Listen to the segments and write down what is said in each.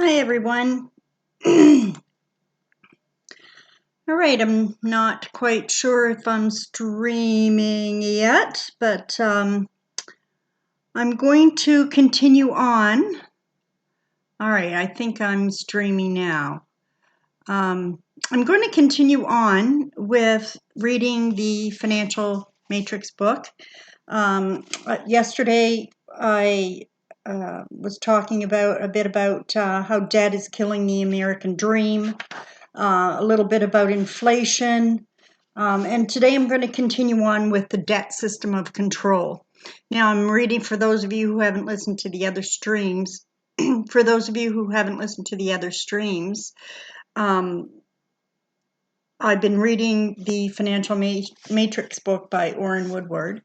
Hi everyone. All right, I'm not quite sure if I'm streaming yet, but I'm going to continue on. All right, I think I'm streaming now. I'm going to continue on with reading the Financial Matrix book. Yesterday, I was talking a bit about how debt is killing the American dream, a little bit about inflation, and today I'm going to continue on with the debt system of control. Now, I'm reading for those of you who haven't listened to the other streams. For those of you who haven't listened to the other streams, I've been reading the Financial Matrix book by Orrin Woodward.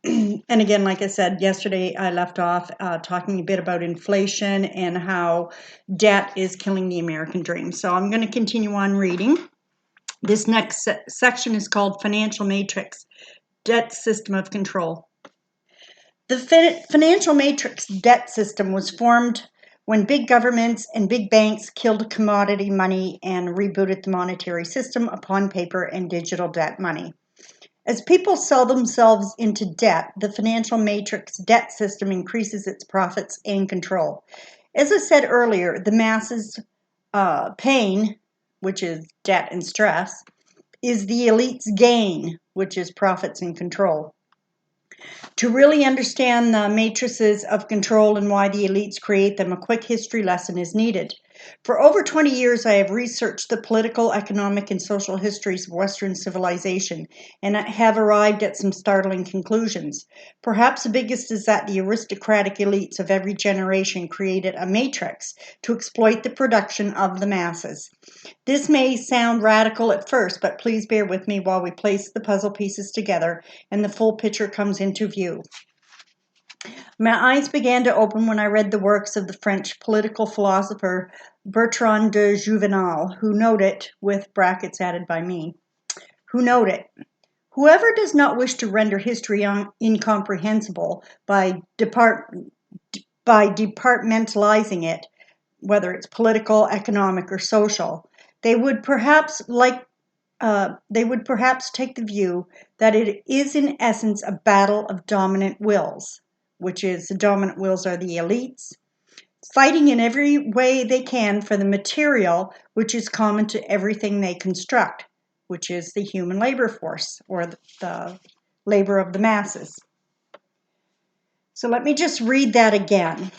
And again, like I said, yesterday I left off talking a bit about inflation and how debt is killing the American dream. So I'm going to continue on reading. This next section is called Financial Matrix, Debt System of Control. The financial matrix debt system was formed when big governments and big banks killed commodity money and rebooted the monetary system upon paper and digital debt money. As people sell themselves into debt, the financial matrix debt system increases its profits and control. As I said earlier, the masses' pain, which is debt and stress, is the elite's gain, which is profits and control. To really understand the matrices of control and why the elites create them, a quick history lesson is needed. For over 20 years, I have researched the political, economic, and social histories of Western civilization, and I have arrived at some startling conclusions. Perhaps the biggest is that the aristocratic elites of every generation created a matrix to exploit the production of the masses. This may sound radical at first, but please bear with me while we place the puzzle pieces together and the full picture comes into view. My eyes began to open when I read the works of the French political philosopher Bertrand de Juvenal, who noted, with brackets added by me, who noted, "Whoever does not wish to render history incomprehensible by departmentalizing it, whether it's political, economic, or social, they would perhaps take the view that it is in essence a battle of dominant wills, which is the dominant wills are the elites, fighting in every way they can for the material which is common to everything they construct, which is the human labor force or the labor of the masses." So let me just read that again.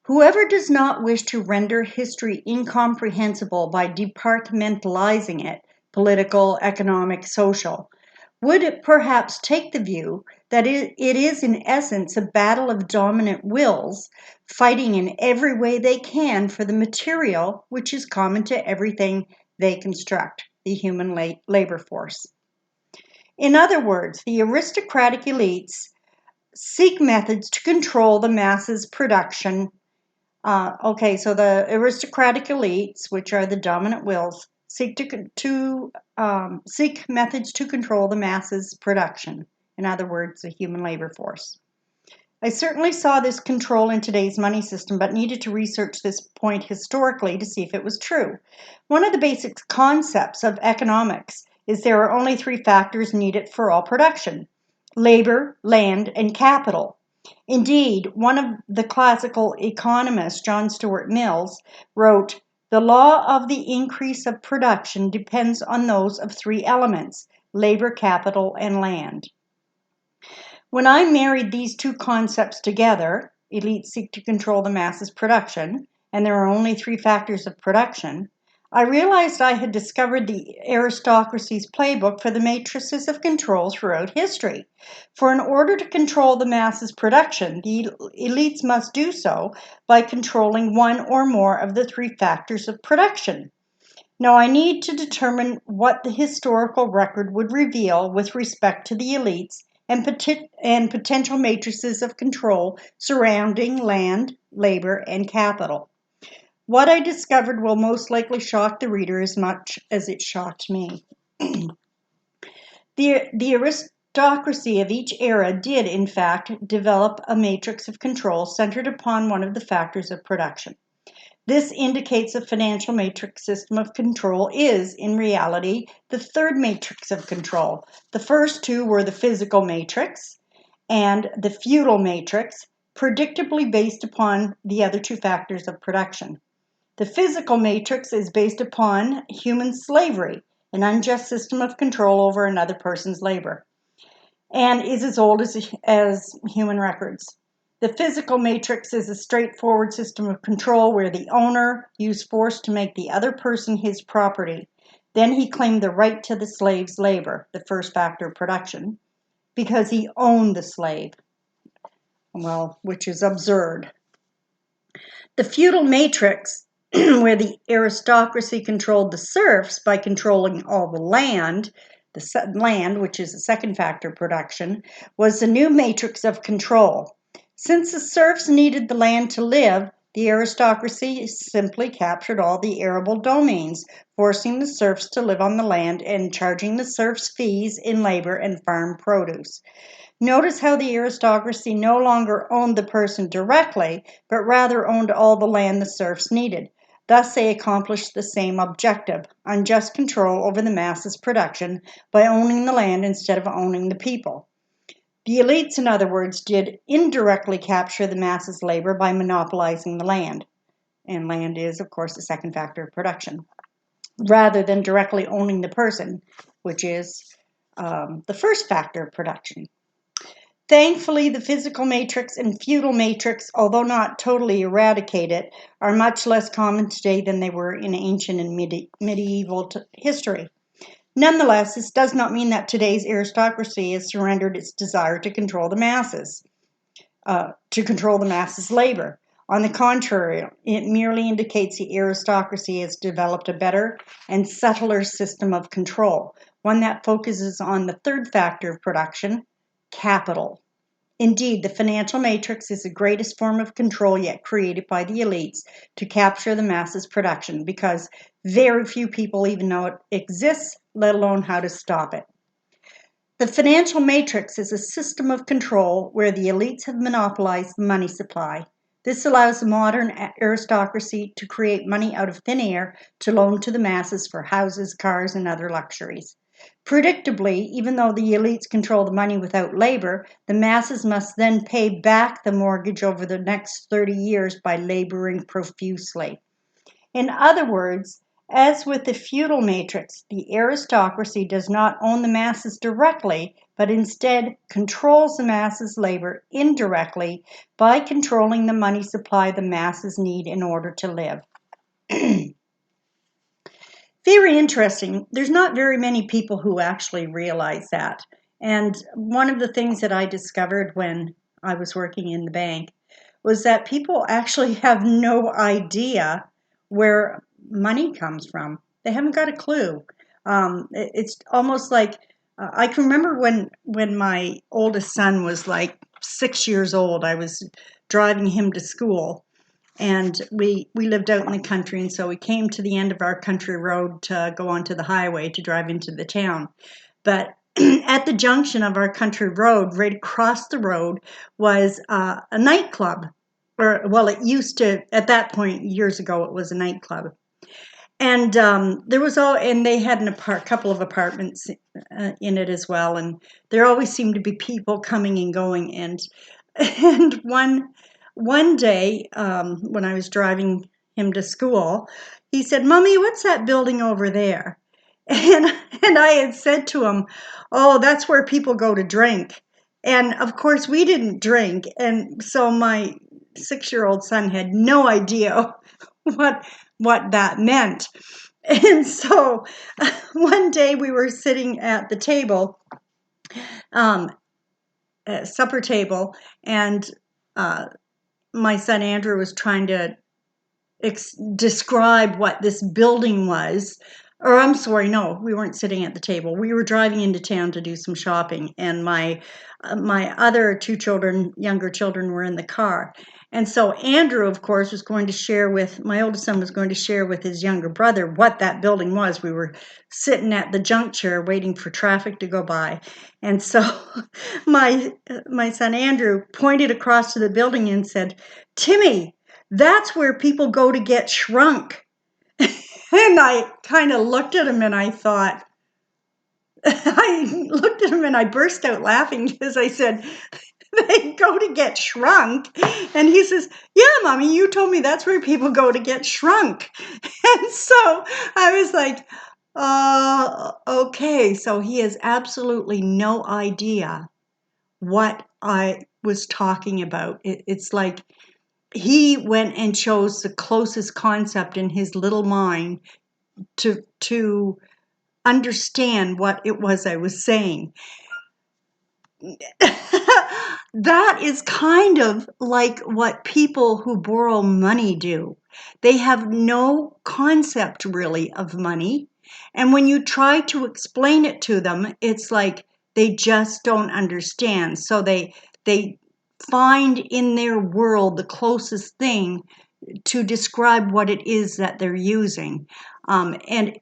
Whoever does not wish to render history incomprehensible by departmentalizing it, political, economic, social, would perhaps take the view that it is in essence a battle of dominant wills, fighting in every way they can for the material which is common to everything they construct, the human labor force. In other words, the aristocratic elites seek methods to control the masses' production. So the aristocratic elites, which are the dominant wills, seek methods to control the masses' production. In other words, the human labor force. I certainly saw this control in today's money system, but needed to research this point historically to see if it was true. One of the basic concepts of economics is there are only three factors needed for all production: labor, land, and capital. Indeed, one of the classical economists, John Stuart Mills, wrote, "The law of the increase of production depends on those of three elements: labor, capital, and land." When I married these two concepts together, elites seek to control the masses' production, and there are only three factors of production, I realized I had discovered the aristocracy's playbook for the matrices of control throughout history. For in order to control the masses' production, the elites must do so by controlling one or more of the three factors of production. Now I need to determine what the historical record would reveal with respect to the elites and potential matrices of control surrounding land, labor, and capital. What I discovered will most likely shock the reader as much as it shocked me. The aristocracy of each era did, in fact, develop a matrix of control centered upon one of the factors of production. This indicates a financial matrix system of control is, in reality, the third matrix of control. The first two were the physical matrix and the feudal matrix, predictably based upon the other two factors of production. The physical matrix is based upon human slavery, an unjust system of control over another person's labor, and is as old as human records. The physical matrix is a straightforward system of control where the owner used force to make the other person his property. Then he claimed the right to the slave's labor, the first factor of production, because he owned the slave. Well, which is absurd. The feudal matrix, where the aristocracy controlled the serfs by controlling all the land, which is the second factor of production, was the new matrix of control. Since the serfs needed the land to live, the aristocracy simply captured all the arable domains, forcing the serfs to live on the land and charging the serfs fees in labor and farm produce. Notice how the aristocracy no longer owned the person directly, but rather owned all the land the serfs needed. Thus, they accomplished the same objective, unjust control over the masses' production, by owning the land instead of owning the people. The elites, in other words, did indirectly capture the masses' labor by monopolizing the land. And land is, of course, the second factor of production, rather than directly owning the person, which is the first factor of production. Thankfully, the physical matrix and feudal matrix, although not totally eradicated, are much less common today than they were in ancient and medieval history. Nonetheless, this does not mean that today's aristocracy has surrendered its desire to control the masses, labor. On the contrary, it merely indicates the aristocracy has developed a better and subtler system of control, one that focuses on the third factor of production, capital. Indeed, the financial matrix is the greatest form of control yet created by the elites to capture the masses' production, because very few people even know it exists, let alone how to stop it. The financial matrix is a system of control where the elites have monopolized the money supply. This allows the modern aristocracy to create money out of thin air to loan to the masses for houses, cars, and other luxuries. Predictably, even though the elites control the money without labor, the masses must then pay back the mortgage over the next 30 years by laboring profusely. In other words, as with the feudal matrix, the aristocracy does not own the masses directly, but instead controls the masses' labor indirectly by controlling the money supply the masses need in order to live. Very interesting. There's not very many people who actually realize that. And one of the things that I discovered when I was working in the bank was that people actually have no idea where money comes from. They haven't got a clue. It's almost like I can remember when my oldest son was like 6 years old. I was driving him to school. And we lived out in the country, and so we came to the end of our country road to go onto the highway to drive into the town. But at the junction of our country road, right across the road, was a nightclub. Well, it used to, at that point, years ago, it was a nightclub. And and they had a couple of apartments in it as well. And there always seemed to be people coming and going. And one day, when I was driving him to school, he said, "Mommy, what's that building over there?" And I had said to him, "Oh, that's where people go to drink." And of course, we didn't drink, and so my 6-year-old son had no idea what that meant. And so one day we were sitting at the table, supper table, and my son Andrew was trying to describe what this building was. Or I'm sorry, no, we weren't sitting at the table. We were driving into town to do some shopping, and my other two children, younger children, were in the car. And so Andrew, of course, was going to share with, my oldest son was going to share with his younger brother what that building was. We were sitting at the juncture waiting for traffic to go by. And so my son Andrew pointed across to the building and said, "Timmy, that's where people go to get shrunk." And I kind of looked at him and I thought, I looked at him and I burst out laughing because I said, "They go to get shrunk." And he says, "Yeah, Mommy, you told me that's where people go to get shrunk." And so I was like, okay. So he has absolutely no idea what I was talking about. It's like he went and chose the closest concept in his little mind to understand what it was I was saying. That is kind of like what people who borrow money do. They have no concept really of money. And when you try to explain it to them, it's like they just don't understand. So they find in their world the closest thing to describe what it is that they're using. And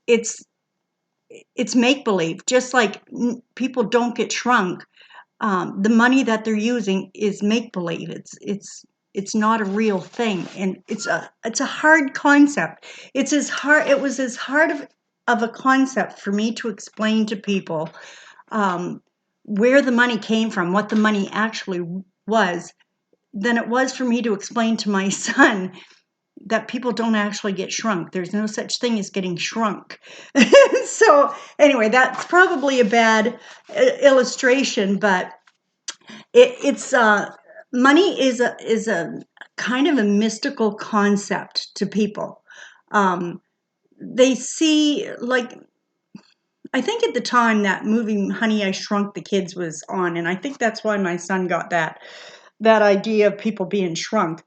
it's make believe. Just like people don't get shrunk, the money that they're using is make believe. It's not a real thing, and it's a hard concept. It was as hard of a concept for me to explain to people where the money came from, what the money actually was, than it was for me to explain to my son that people don't actually get shrunk. There's no such thing as getting shrunk. So anyway, that's probably a bad illustration, but it's money is a kind of a mystical concept to people. They see, like, I think at the time that movie Honey, I Shrunk the Kids was on, and I think that's why my son got that idea of people being shrunk.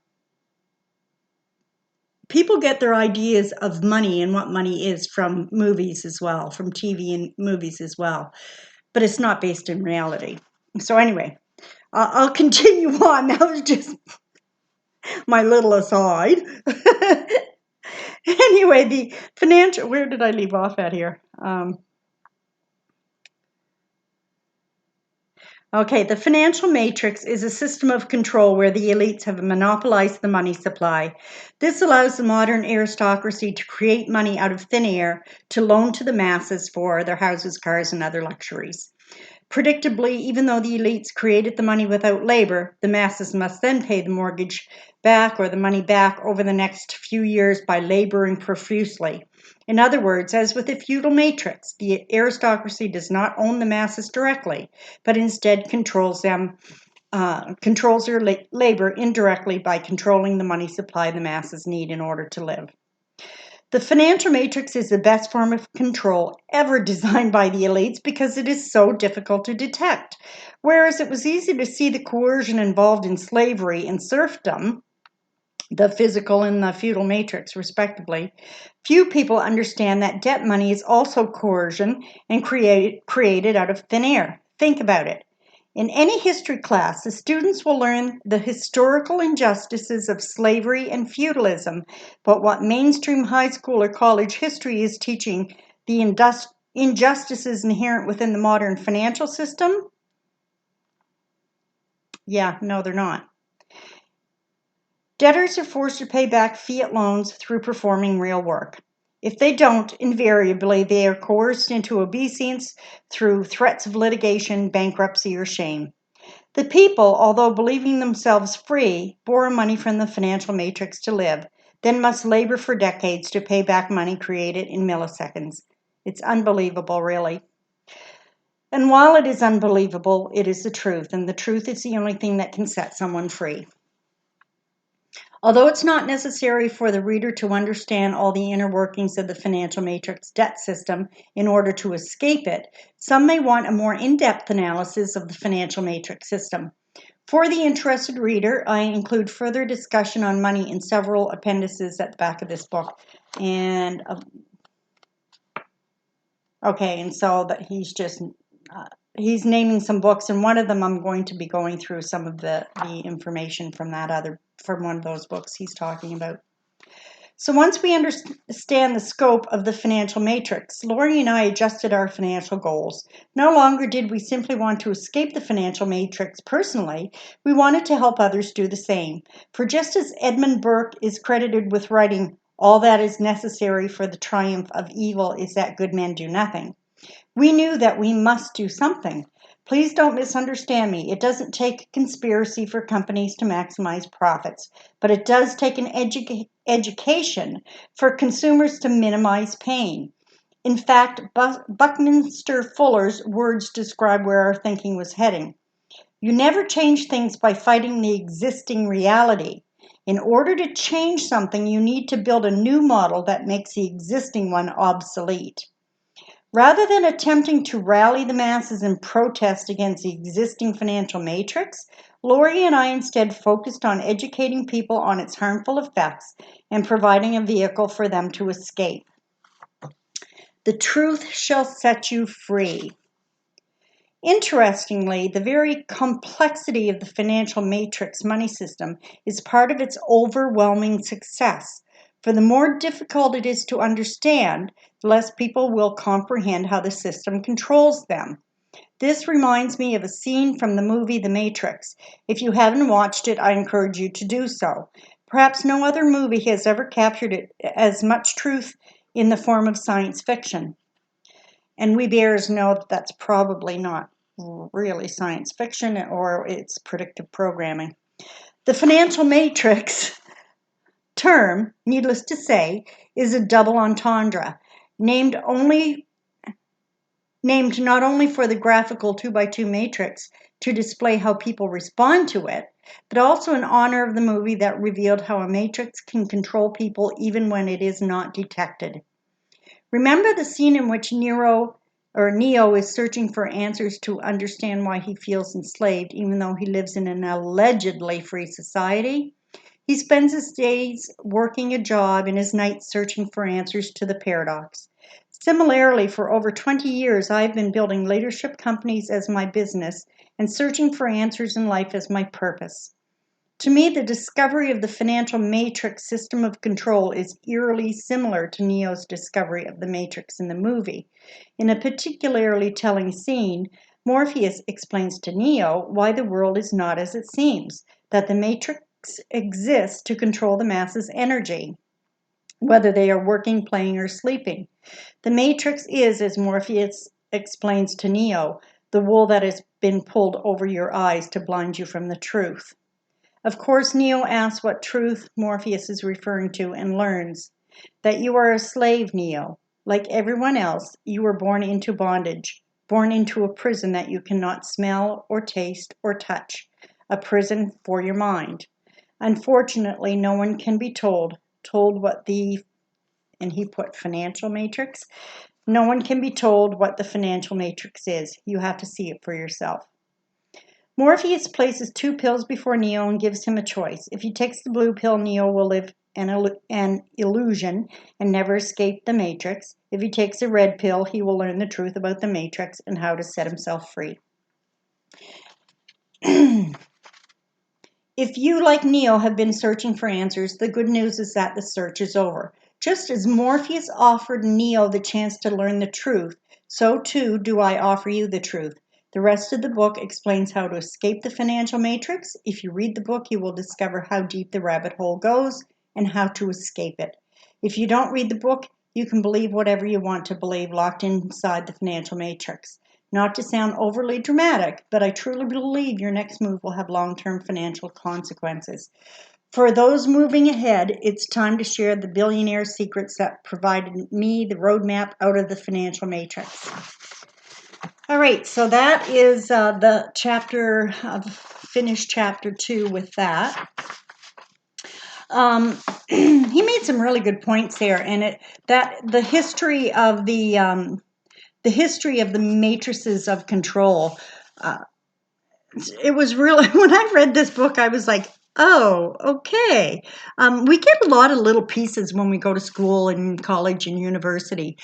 People get their ideas of money and what money is from movies as well, from TV and movies as well, but it's not based in reality. So anyway, I'll continue on. That was just my little aside. Anyway, the financial, where did I leave off at here? Okay, the financial matrix is a system of control where the elites have monopolized the money supply. This allows the modern aristocracy to create money out of thin air to loan to the masses for their houses, cars, and other luxuries. Predictably, even though the elites created the money without labor, the masses must then pay the mortgage back or the money back over the next few years by laboring profusely. In other words, as with the feudal matrix, the aristocracy does not own the masses directly, but instead controls their labor indirectly by controlling the money supply the masses need in order to live. The financial matrix is the best form of control ever designed by the elites because it is so difficult to detect. Whereas it was easy to see the coercion involved in slavery and serfdom, the physical and the feudal matrix, respectively, few people understand that debt money is also coercion and created out of thin air. Think about it. In any history class, the students will learn the historical injustices of slavery and feudalism, but what mainstream high school or college history is teaching, the injustices inherent within the modern financial system? Yeah, no, they're not. Debtors are forced to pay back fiat loans through performing real work. If they don't, invariably they are coerced into obeisance through threats of litigation, bankruptcy, or shame. The people, although believing themselves free, borrow money from the financial matrix to live, then must labor for decades to pay back money created in milliseconds. It's unbelievable, really. And while it is unbelievable, it is the truth, and the truth is the only thing that can set someone free. Although it's not necessary for the reader to understand all the inner workings of the financial matrix debt system in order to escape it, some may want a more in-depth analysis of the financial matrix system. For the interested reader, I include further discussion on money in several appendices at the back of this book. And so that he's just he's naming some books, and one of them I'm going to be going through some of the information from one of those books he's talking about. So once we understand the scope of the financial matrix, Lori and I adjusted our financial goals. No longer did we simply want to escape the financial matrix personally, we wanted to help others do the same. For just as Edmund Burke is credited with writing, "All that is necessary for the triumph of evil is that good men do nothing," we knew that we must do something. Please don't misunderstand me. It doesn't take a conspiracy for companies to maximize profits, but it does take an education for consumers to minimize pain. In fact, Buckminster Fuller's words describe where our thinking was heading. You never change things by fighting the existing reality. In order to change something, you need to build a new model that makes the existing one obsolete. Rather than attempting to rally the masses in protest against the existing financial matrix, Lori and I instead focused on educating people on its harmful effects and providing a vehicle for them to escape. The truth shall set you free. Interestingly, the very complexity of the financial matrix money system is part of its overwhelming success. For the more difficult it is to understand, the less people will comprehend how the system controls them. This reminds me of a scene from the movie The Matrix. If you haven't watched it, I encourage you to do so. Perhaps no other movie has ever captured as much truth in the form of science fiction. And we bears know that that's probably not really science fiction, or it's predictive programming. The financial matrix term, needless to say, is a double entendre, named not only for the graphical 2x2 matrix to display how people respond to it, but also in honor of the movie that revealed how a matrix can control people even when it is not detected. Remember the scene in which Neo is searching for answers to understand why he feels enslaved, even though he lives in an allegedly free society? He spends his days working a job and his nights searching for answers to the paradox. Similarly, for over 20 years, I've been building leadership companies as my business and searching for answers in life as my purpose. To me, the discovery of the financial matrix system of control is eerily similar to Neo's discovery of the matrix in the movie. In a particularly telling scene, Morpheus explains to Neo why the world is not as it seems, that the matrix exists to control the masses' energy, whether they are working, playing, or sleeping. The matrix is, as Morpheus explains to Neo, the wool that has been pulled over your eyes to blind you from the truth. Of course, Neo asks what truth Morpheus is referring to and learns that you are a slave, Neo. Like everyone else, you were born into bondage, born into a prison that you cannot smell or taste or touch, a prison for your mind. Unfortunately, no one can be told what the, and he put financial matrix, no one can be told what the financial matrix is. You have to see it for yourself. Morpheus places two pills before Neo and gives him a choice. If he takes the blue pill, Neo will live an illusion and never escape the matrix. If he takes a red pill, he will learn the truth about the matrix and how to set himself free. If you, like Neo, have been searching for answers, the good news is that the search is over. Just as Morpheus offered Neo the chance to learn the truth, so too do I offer you the truth. The rest of the book explains how to escape the financial matrix. If you read the book, you will discover how deep the rabbit hole goes and how to escape it. If you don't read the book, you can believe whatever you want to believe, locked inside the financial matrix. Not to sound overly dramatic, but I truly believe your next move will have long-term financial consequences. For those moving ahead, it's time to share the billionaire secrets that provided me the roadmap out of the financial matrix. All right, so that is the chapter, finished chapter 2 with that. He made some really good points there, and the history of the history of the matrices of control. It was really, when I read this book, I was like, oh, okay. We get a lot of little pieces when we go to school and college and university.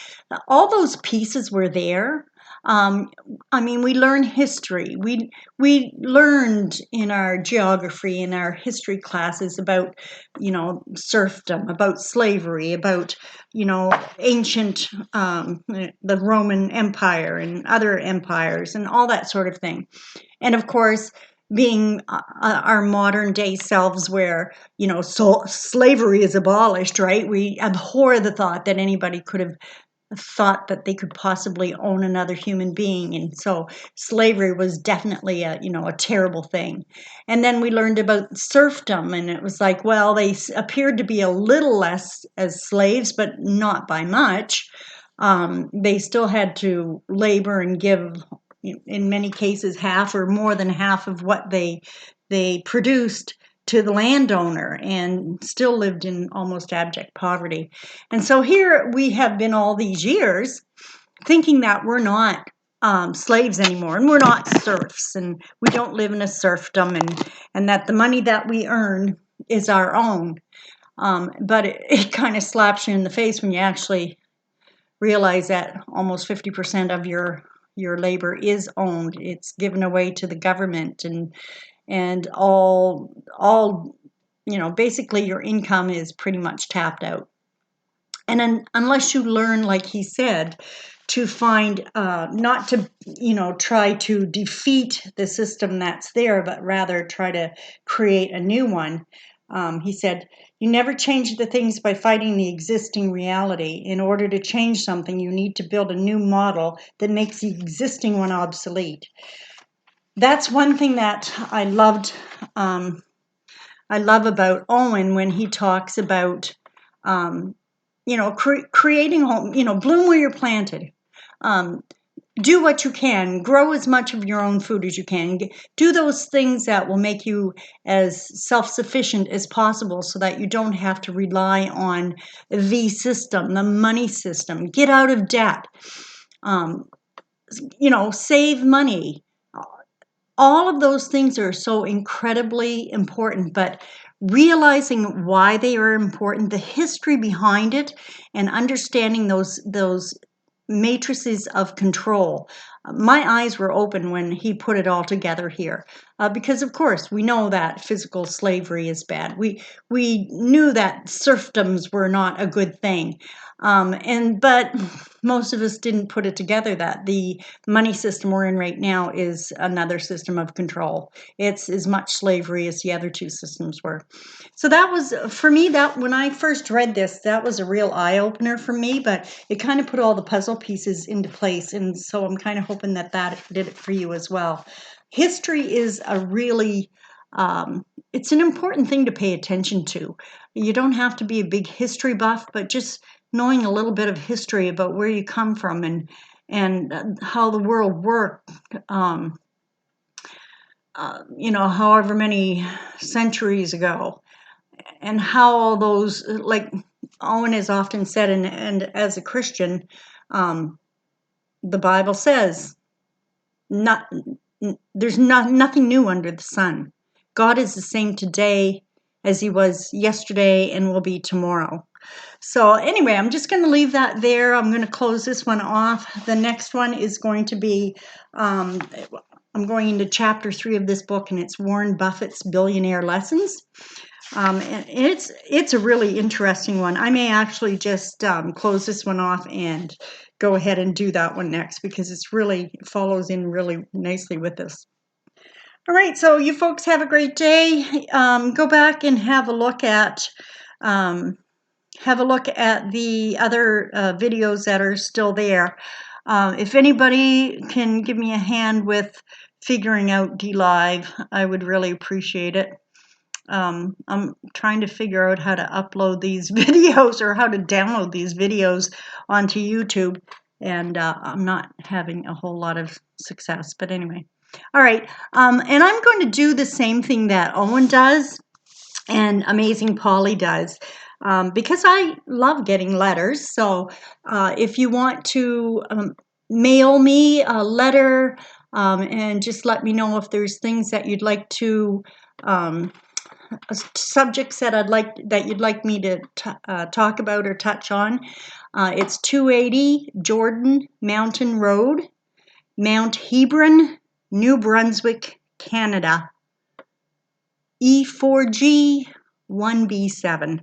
All those pieces were there. I mean, we learn history. We learned in our geography, in our history classes about, serfdom, about slavery, about, ancient, the Roman Empire and other empires and all that sort of thing. And of course, being our modern day selves where, slavery is abolished, right? We abhor the thought that anybody could have thought that they could possibly own another human being, and so slavery was definitely a terrible thing. And then we learned about serfdom, and it was like, well, they appeared to be a little less as slaves, but not by much. They still had to labor and give, in many cases, half or more than half of what they produced to the landowner, and still lived in almost abject poverty. And so here we have been all these years thinking that we're not slaves anymore, and we're not serfs, and we don't live in a serfdom, and that the money that we earn is our own. But it kind of slaps you in the face when you actually realize that almost 50% of your labor is owned. It's given away to the government, and all basically your income is pretty much tapped out. And unless you learn, like he said, to find, not to try to defeat the system that's there, but rather try to create a new one. He said, you never change the things by fighting the existing reality. In order to change something, you need to build a new model that makes the existing one obsolete. That's one thing that I loved. I love about Owen when he talks about, creating home, bloom where you're planted. Do what you can, grow as much of your own food as you can. Do those things that will make you as self-sufficient as possible so that you don't have to rely on the system, the money system. Get out of debt. Save money. All of those things are so incredibly important, but realizing why they are important, the history behind it, and understanding those matrices of control. My eyes were open when he put it all together here, because of course we know that physical slavery is bad. We knew that serfdoms were not a good thing, but most of us didn't put it together that the money system we're in right now is another system of control. It's as much slavery as the other two systems were. So that was, for me, that when I first read this, that was a real eye-opener for me, but it kind of put all the puzzle pieces into place, and so I'm kind of hoping that did it for you as well. History is a really, it's an important thing to pay attention to. You don't have to be a big history buff, but just knowing a little bit of history about where you come from and how the world worked, however many centuries ago, and how all those, like Owen has often said, and as a Christian, the Bible says, there's nothing new under the sun. God is the same today as he was yesterday and will be tomorrow. So anyway, I'm just going to leave that there. I'm going to close this one off. The next one is going to be, I'm going into chapter 3 of this book, and it's Warren Buffett's Billionaire Lessons. And it's a really interesting one. I may actually just close this one off and go ahead and do that one next, because it follows in really nicely with this. All right, so you folks have a great day. Go back and have a look at the other videos that are still there. If anybody can give me a hand with figuring out DLive, I would really appreciate it. I'm trying to figure out how to upload these videos, or how to download these videos onto YouTube, and I'm not having a whole lot of success, but anyway. All right, and I'm going to do the same thing that Owen does and Amazing Polly does, because I love getting letters. So if you want to mail me a letter, and just let me know if there's things that you'd like to, subjects that you'd like me to talk about or touch on. It's 280 Jordan Mountain Road, Mount Hebron, New Brunswick, Canada, E4G 1B7.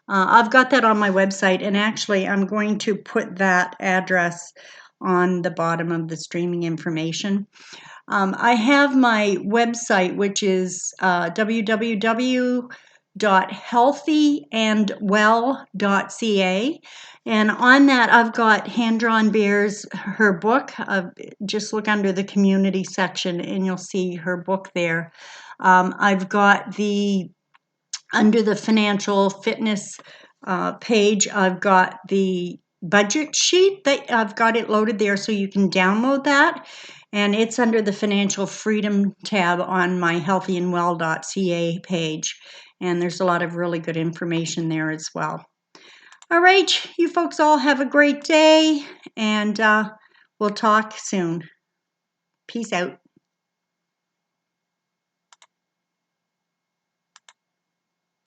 I've got that on my website, and actually I'm going to put that address on the bottom of the streaming information. I have my website, which is www.healthyandwell.ca, and on that I've got Hand-Drawn Bears, her book. Just look under the community section and you'll see her book there. I've got under the financial fitness page, I've got the budget sheet that I've got it loaded there so you can download that. And it's under the financial freedom tab on my healthyandwell.ca page. And there's a lot of really good information there as well. All right, you folks all have a great day, and we'll talk soon. Peace out.